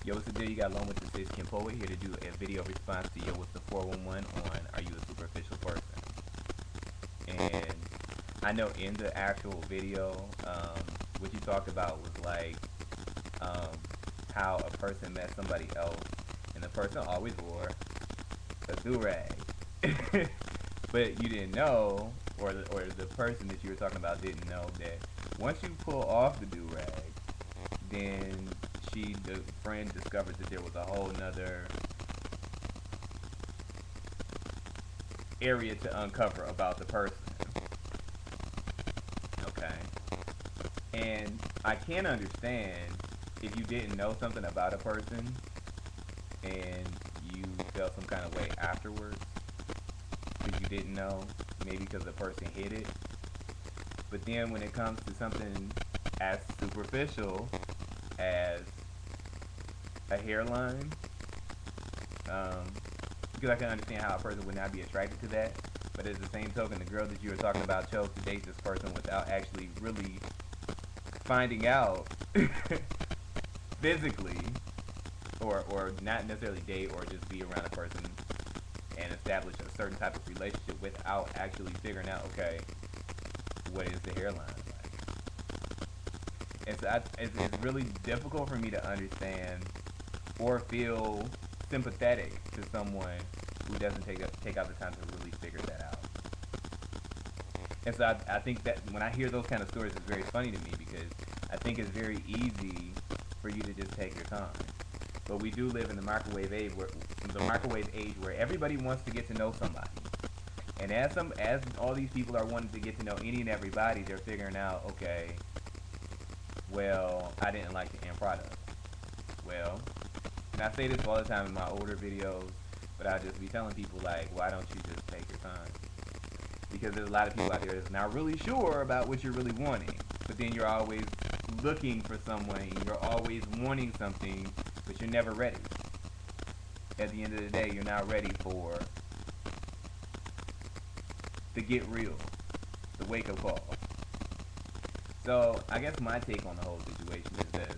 Yo, what's the deal? You got along with the Sis Kim Poet here to do a video response to Yo, what's the 411 on Are You a Superficial Person? And I know in the actual video, what you talked about was like how a person met somebody else, and the person always wore a do-rag. But you didn't know, or the person that you were talking about didn't know that once you pull off the do-rag, then the friend discovered that there was a whole nother area to uncover about the person. Okay. And I can understand if you didn't know something about a person and you felt some kind of way afterwards because you didn't know, maybe because the person hid it. But then when it comes to something as superficial as a hairline, because I can understand how a person would not be attracted to that, but at the same token, the girl that you were talking about chose to date this person without actually really finding out physically, or not necessarily date or just be around a person and establish a certain type of relationship without actually figuring out, okay, what is the hairline like? And so it's really difficult for me to understand or feel sympathetic to someone who doesn't take out the time to really figure that out. And so I think that when I hear those kind of stories, it's very funny to me because I think it's very easy for you to just take your time. But we do live in the microwave age where everybody wants to get to know somebody. And as all these people are wanting to get to know any and everybody, they're figuring out, okay, well, I didn't like the end product. Well, and I say this all the time in my older videos, but I'll just be telling people, like, why don't you just take your time? Because there's a lot of people out there that's not really sure about what you're really wanting. But then you're always looking for someone, and you're always wanting something, but you're never ready. At the end of the day, you're not ready for the get real, the wake-up call. So, I guess my take on the whole situation is this.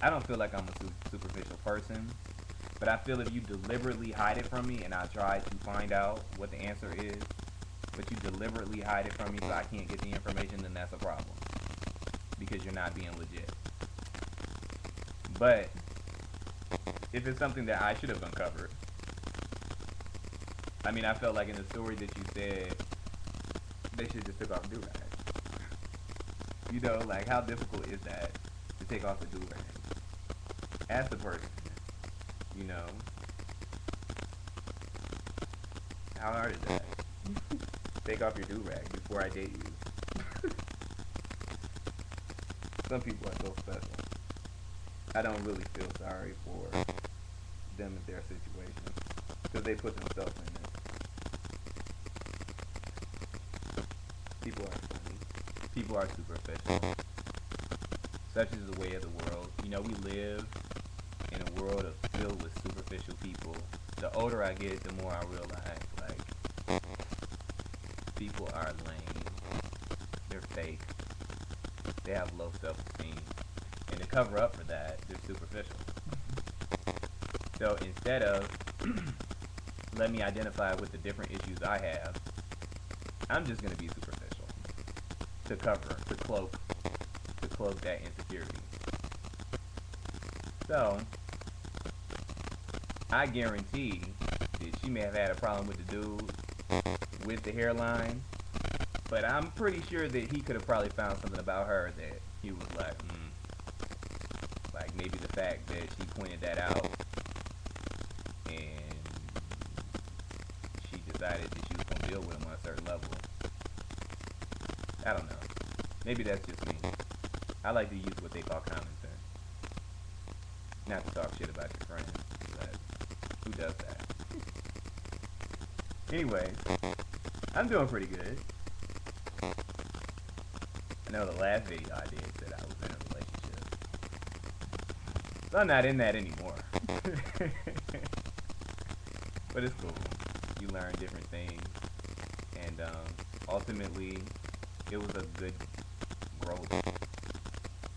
I don't feel like I'm a superficial person, but I feel if you deliberately hide it from me and I try to find out what the answer is, but you deliberately hide it from me so I can't get the information, then that's a problem. Because you're not being legit. But if it's something that I should have uncovered, I mean, I felt like in the story that you said, they should just took off the do-rag. You know, like, how difficult is that to take off the do-rag? Ask the person, you know, how hard is that? Take off your do-rag before I date you. Some people are so special. I don't really feel sorry for them in their situation because they put themselves in it. People are funny. People are superficial. Such is the way of the world. You know, we live in a world filled with superficial people. The older I get, the more I realize, like, people are lame. They're fake. They have low self-esteem. And to cover up for that, they're superficial. So instead of let me identify with the different issues I have, I'm just going to be superficial. To cover, to cloak that insecurity. So, I guarantee that she may have had a problem with the dude with the hairline, but I'm pretty sure that he could have probably found something about her that he was like, like maybe the fact that she pointed that out and she decided that she was going to deal with him on a certain level. I don't know. Maybe that's just me. I like to use what they call common sense. Not to talk shit about your friends, but who does that? Anyways, I'm doing pretty good. I know the last video I did said I was in a relationship. So I'm not in that anymore. But it's cool. You learn different things. And ultimately, it was a good growth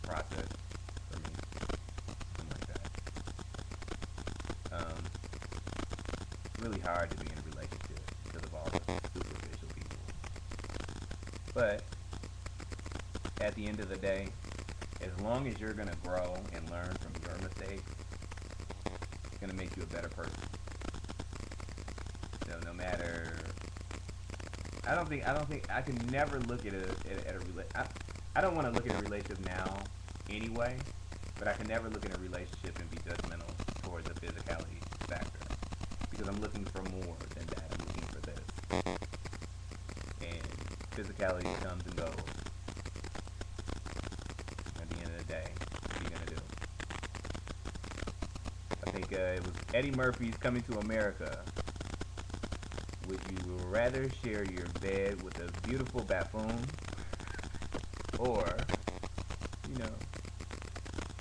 process for me. It's really hard to be in a relationship because of all the superficial people. But at the end of the day, as long as you're gonna grow and learn from your mistakes, it's gonna make you a better person. So no matter, I don't think I can never look at I don't want to look at a relationship now anyway, but I can never look at a relationship and be judgmental towards the physicality factor because I'm looking for more than that. I'm looking for this, and physicality comes and goes. At the end of the day, what are you gonna do? I think it was Eddie Murphy's Coming to America. Would you rather share your bed with a beautiful buffoon, or, you know,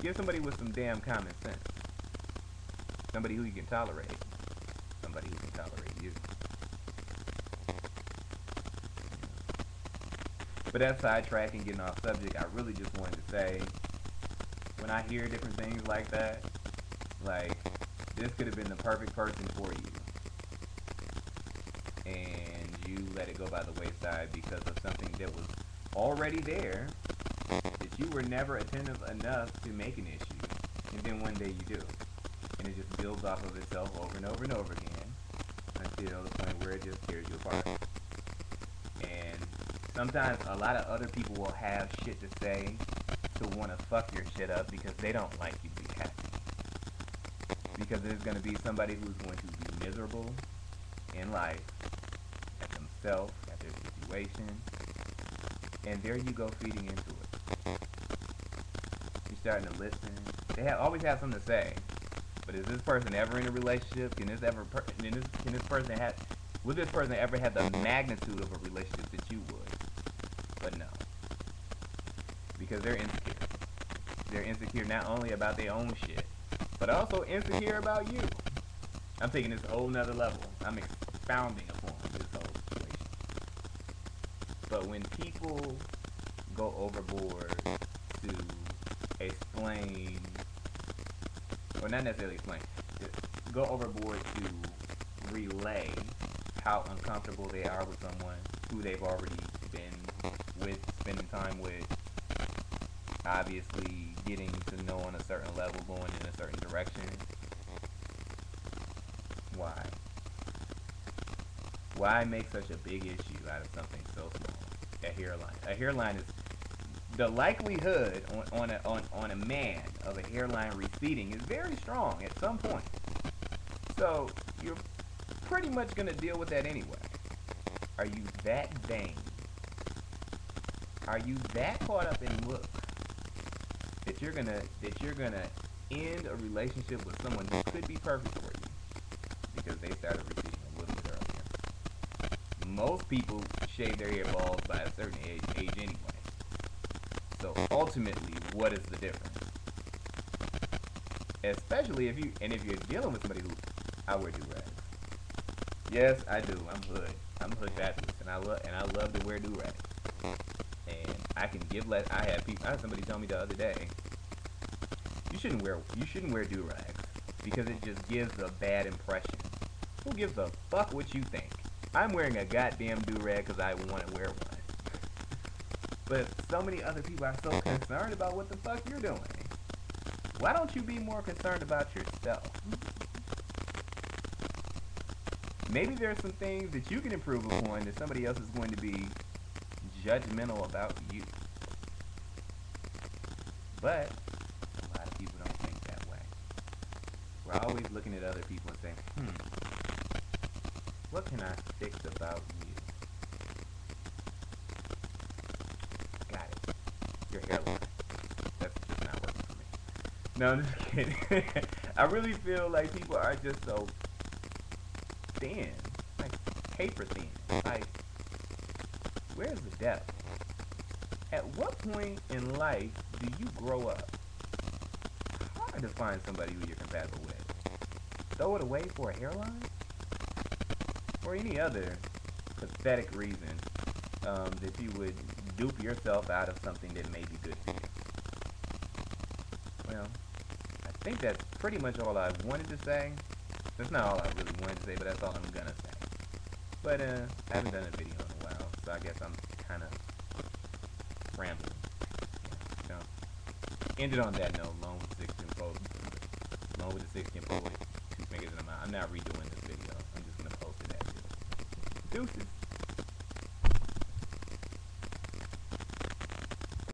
give somebody with some damn common sense, somebody who you can tolerate, somebody who can tolerate you? But that's sidetracking, getting off subject. I really just wanted to say, when I hear different things like that, like, this could have been the perfect person for you, and you let it go by the wayside because of something that was already there that you were never attentive enough to make an issue, and then one day you do, and it just builds off of itself over and over and over again until the point where it just tears you apart. And sometimes a lot of other people will have shit to say to want to fuck your shit up because they don't like you to be happy, because there's going to be somebody who's going to be miserable in life, at themselves, at their situation, and there you go feeding into it. You're starting to listen. They always have something to say, but is this person ever in a relationship? Can this person have? Would this person ever have the magnitude of a relationship that you would? But no, because they're insecure. They're insecure not only about their own shit, but also insecure about you. I'm taking this a whole nother level. I'm expounding upon this whole situation. But when people go overboard to explain, or not necessarily explain, go overboard to relay how uncomfortable they are with someone who they've already been with, spending time with, obviously getting to know on a certain level, going in a certain direction. Why? Why make such a big issue out of something so small? A hairline. A hairline is the likelihood on a man of a hairline receding is very strong at some point. So you're pretty much gonna deal with that anyway. Are you that vain? Are you that caught up in look that you're gonna end a relationship with someone who could be perfect for you because they started receding a little bit earlier? Most people shave their hair balls by a certain age anyway. So ultimately, what is the difference? Especially if you're dealing with somebody who, I wear do-rags. Yes, I do. I'm hood. I'm hood Baptist, and I love to wear do-rags. And I can give less. I had somebody tell me the other day, you shouldn't wear do-rags because it just gives a bad impression. Who gives a fuck what you think? I'm wearing a goddamn do-rag because I want to wear one. But so many other people are so concerned about what the fuck you're doing. Why don't you be more concerned about yourself? Maybe there's some things that you can improve upon that somebody else is going to be judgmental about you. But a lot of people don't think that way. We're always looking at other people and saying, what can I fix about you? Got it. Your hairline. That's just not working for me. No, I'm just kidding. I really feel like people are just so thin. Like paper thin. Like, where's the depth? At what point in life do you grow up? Hard to find somebody who you're compatible with. Throw it away for a hairline? Or any other pathetic reason that you would dupe yourself out of something that may be good for you. Well, I think that's pretty much all I wanted to say. That's not all I really wanted to say, but that's all I'm gonna say. But I haven't done a video in a while, so I guess I'm kind of rambling. Yeah, so ended on that note, along with the 16 fold, along with the 16 fold, 2 fingers in the mouth. I'm not redoing this video. I'm just gonna post it as is. Deuces.